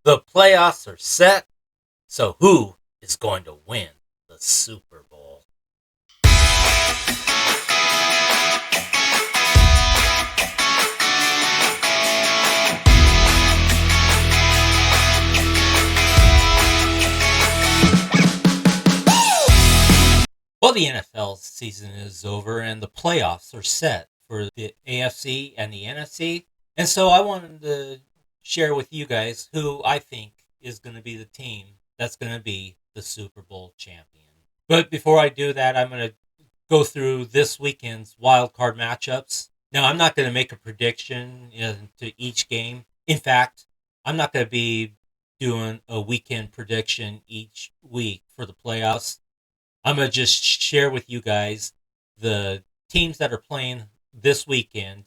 The playoffs are set, so who is going to win the Super Bowl? Well, the NFL season is over and the playoffs are set for the AFC and the NFC. And so I wanted to share with you guys who I think is going to be the team that's going to be the Super Bowl champion. But before I do that, I'm going to go through this weekend's wild card matchups. Now, I'm not going to make a prediction into each game. In fact, I'm not going to be doing a weekend prediction each week for the playoffs. I'm going to just share with you guys the teams that are playing this weekend,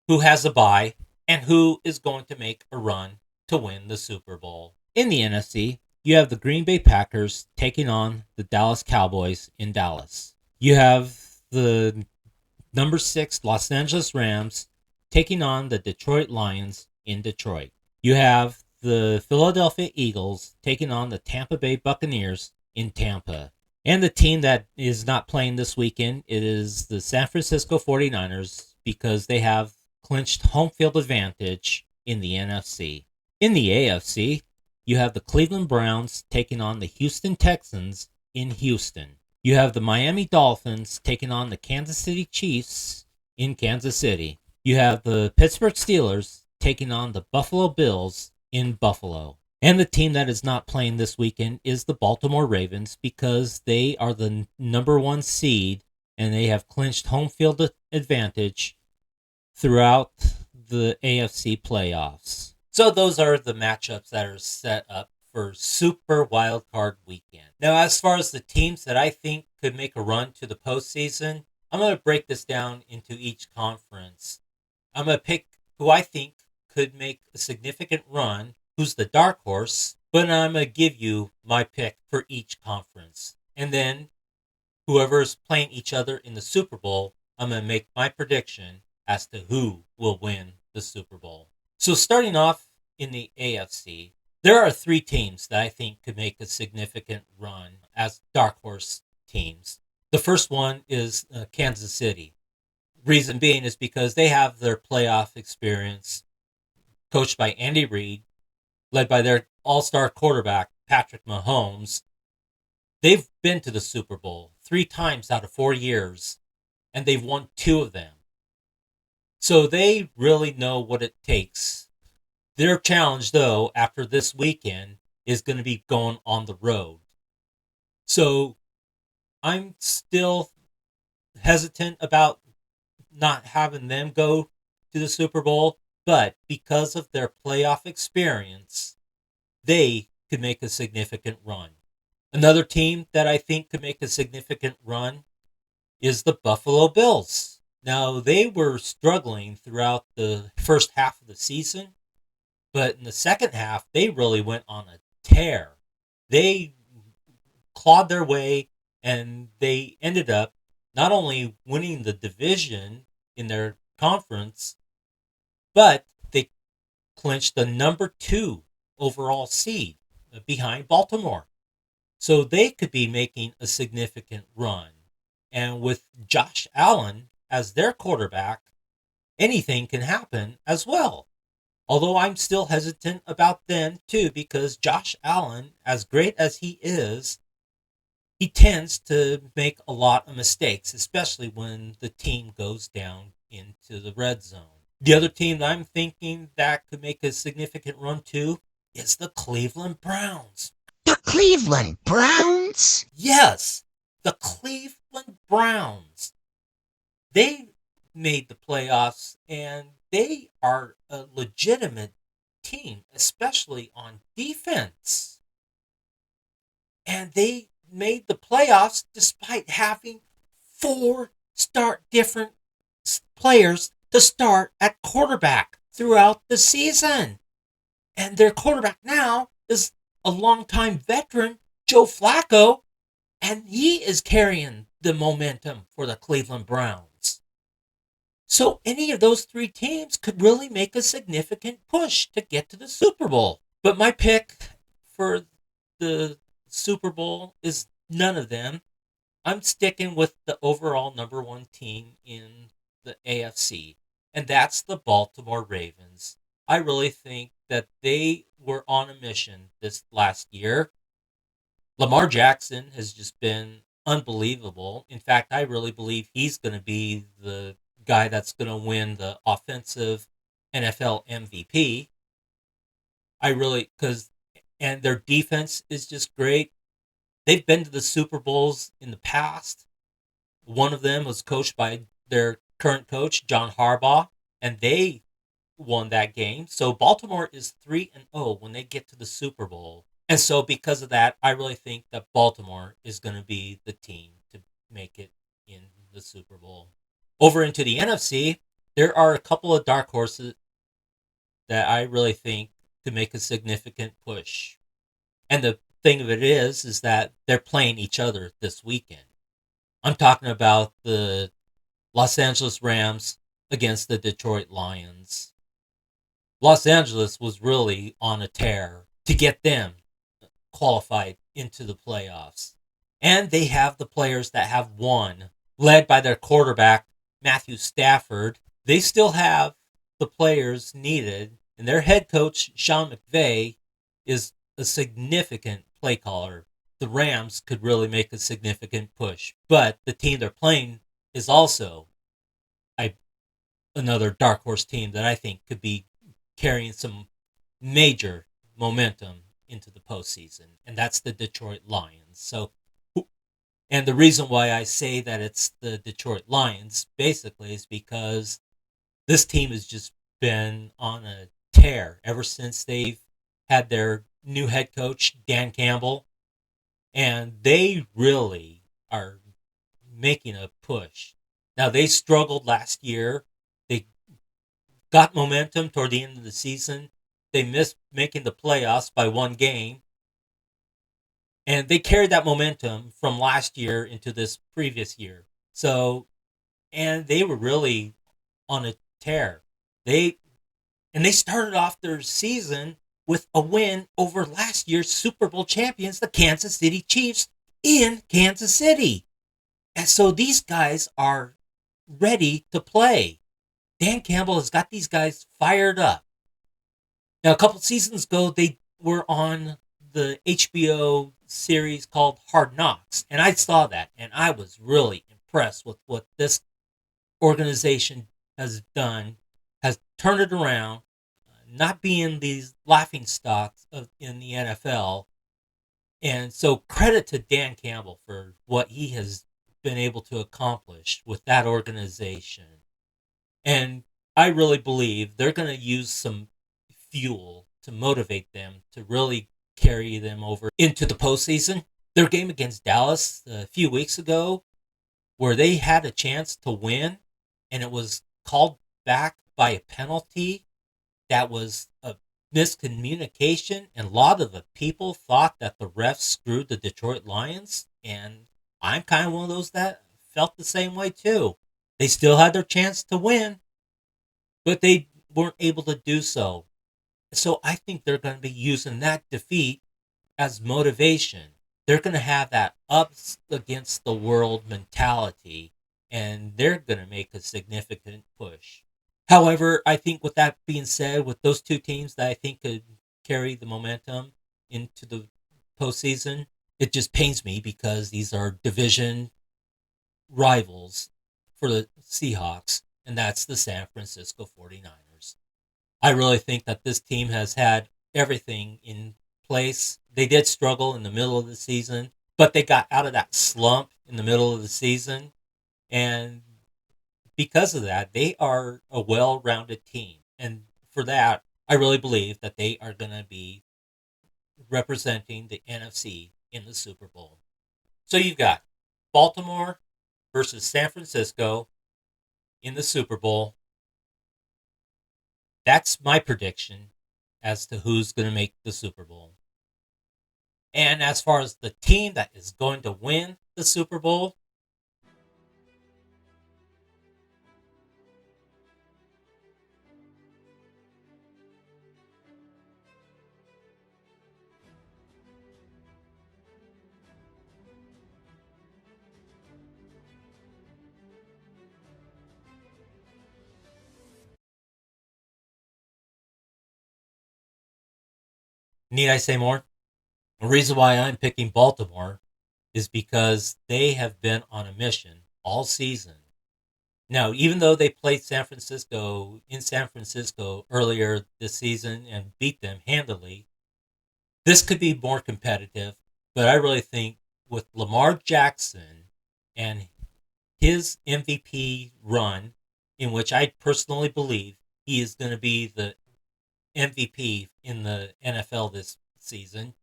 who has a bye, and who is going to make a run to win the Super Bowl. In the NFC, you have the Green Bay Packers taking on the Dallas Cowboys in Dallas. You have the number 6 Los Angeles Rams taking on the Detroit Lions in Detroit. You have the Philadelphia Eagles taking on the Tampa Bay Buccaneers in Tampa. And the team that is not playing this weekend, it is the San Francisco 49ers, because they have clinched home field advantage in the NFC. In the AFC, you have the Cleveland Browns taking on the Houston Texans in Houston. You have the Miami Dolphins taking on the Kansas City Chiefs in Kansas City. You have the Pittsburgh Steelers taking on the Buffalo Bills in Buffalo. And the team that is not playing this weekend is the Baltimore Ravens, because they are the number 1 seed and they have clinched home field advantage throughout the AFC playoffs. So those are the matchups that are set up for Super Wildcard Weekend. Now, as far as the teams that I think could make a run to the postseason, I'm going to break this down into each conference. I'm going to pick who I think could make a significant run, who's the dark horse, but I'm going to give you my pick for each conference. And then whoever is playing each other in the Super Bowl, I'm going to make my prediction as to who will win the Super Bowl. So starting off in the AFC, there are 3 teams that I think could make a significant run as dark horse teams. The first one is Kansas City. Reason being is because they have their playoff experience, coached by Andy Reid, led by their all-star quarterback, Patrick Mahomes. They've been to the Super Bowl 3 times out of 4 years, and they've won 2 of them. So they really know what it takes. Their challenge, though, after this weekend, is going to be going on the road. So I'm still hesitant about not having them go to the Super Bowl, but because of their playoff experience, they could make a significant run. Another team that I think could make a significant run is the Buffalo Bills. Now, they were struggling throughout the first half of the season, but in the second half, they really went on a tear. They clawed their way, and they ended up not only winning the division in their conference, but they clinched the number 2 overall seed behind Baltimore. So they could be making a significant run. And with Josh Allen as their quarterback, anything can happen as well. Although I'm still hesitant about them too, because Josh Allen, as great as he is, he tends to make a lot of mistakes, especially when the team goes down into the red zone. The other team that I'm thinking that could make a significant run too is the Cleveland Browns. The Cleveland Browns? Yes, the Cleveland Browns. They made the playoffs, and they are a legitimate team, especially on defense. And they made the playoffs despite having 4 different players to start at quarterback throughout the season. And their quarterback now is a longtime veteran, Joe Flacco, and he is carrying the momentum for the Cleveland Browns. So any of those 3 teams could really make a significant push to get to the Super Bowl. But my pick for the Super Bowl is none of them. I'm sticking with the overall number one team in the AFC, and that's the Baltimore Ravens. I really think that they were on a mission this last year. Lamar Jackson has just been unbelievable. In fact, I really believe he's going to be the guy that's going to win the offensive NFL MVP. I really, because, and their defense is just great. They've been to the Super Bowls in the past. One of them was coached by their current coach, John Harbaugh, and they won that game. So Baltimore is 3-0 when they get to the Super Bowl. And so because of that, I really think that Baltimore is going to be the team to make it in the Super Bowl. Over into the NFC, there are a couple of dark horses that I really think could make a significant push. And the thing of it is that they're playing each other this weekend. I'm talking about the Los Angeles Rams against the Detroit Lions. Los Angeles was really on a tear to get them qualified into the playoffs. And they have the players that have won, led by their quarterback, Matthew Stafford. They still have the players needed, and their head coach, Sean McVay, is a significant play caller. The Rams could really make a significant push, but the team they're playing is also a, another dark horse team that I think could be carrying some major momentum into the postseason, and that's the Detroit Lions. So, and the reason why I say that it's the Detroit Lions basically is because this team has just been on a tear ever since they've had their new head coach, Dan Campbell, and they really are making a push. Now, they struggled last year. They got momentum toward the end of the season. They missed making the playoffs by one game. And they carried that momentum from last year into this previous year. So, and they were really on a tear. They they started off their season with a win over last year's Super Bowl champions, the Kansas City Chiefs, in Kansas City. And so these guys are ready to play. Dan Campbell has got these guys fired up. Now, a couple seasons ago, they were on the HBO series called Hard Knocks, and I saw that, and I was really impressed with what this organization has done, has turned it around, not being these laughing stocks in the NFL. And so, credit to Dan Campbell for what he has been able to accomplish with that organization. And I really believe they're going to use some fuel to motivate them to really carry them over into the postseason. Their game against Dallas a few weeks ago, where they had a chance to win, and it was called back by a penalty that was a miscommunication, and a lot of the people thought that the refs screwed the Detroit Lions, and I'm kind of one of those that felt the same way too. They still had their chance to win, but they weren't able to do so. So I think they're going to be using that defeat as motivation. They're going to have that ups against the world mentality, and they're going to make a significant push. However, I think with that being said, with those two teams that I think could carry the momentum into the postseason, it just pains me because these are division rivals for the Seahawks, and that's the San Francisco 49ers. I really think that this team has had everything in place. They did struggle in the middle of the season, but they got out of that slump in the middle of the season. And because of that, they are a well rounded team. And for that, I really believe that they are going to be representing the NFC in the Super Bowl. So you've got Baltimore versus San Francisco in the Super Bowl. That's my prediction as to who's going to make the Super Bowl. And as far as the team that is going to win the Super Bowl, Need I say more? The reason why I'm picking Baltimore is because they have been on a mission all season. Now, even though they played San Francisco in San Francisco earlier this season and beat them handily, this could be more competitive. But I really think with Lamar Jackson and his MVP run, in which I personally believe he is going to be the MVP in the NFL this season,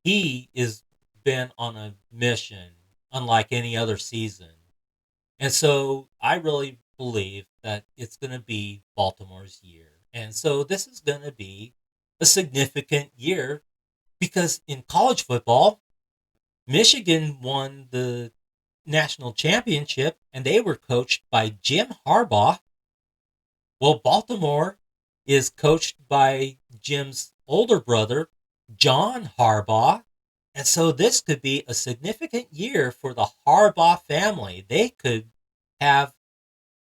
he has been on a mission unlike any other season. And so I really believe that it's going to be Baltimore's year. And so this is going to be a significant year because in college football, Michigan won the national championship and they were coached by Jim Harbaugh. Well, Baltimore is coached by Jim's older brother, John Harbaugh. And so this could be a significant year for the Harbaugh family. They could have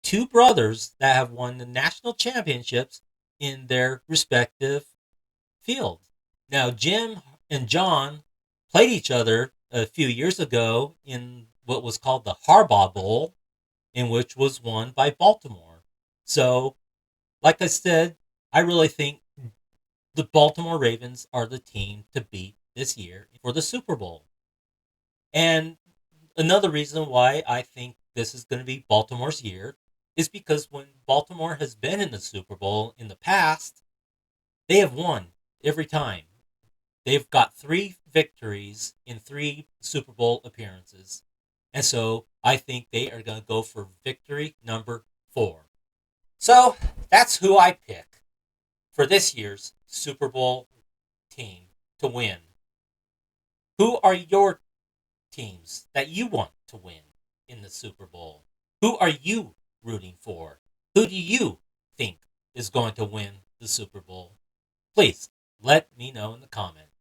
two brothers that have won the national championships in their respective fields. Now, Jim and John played each other a few years ago in what was called the Harbaugh Bowl, in which was won by Baltimore. So, like I said, I really think the Baltimore Ravens are the team to beat this year for the Super Bowl. And another reason why I think this is going to be Baltimore's year is because when Baltimore has been in the Super Bowl in the past, they have won every time. They've got 3 victories in 3 Super Bowl appearances. And so I think they are going to go for victory number 4. So that's who I pick for this year's Super Bowl team to win. Who are your teams that you want to win in the Super Bowl? Who are you rooting for? Who do you think is going to win the Super Bowl? Please let me know in the comments.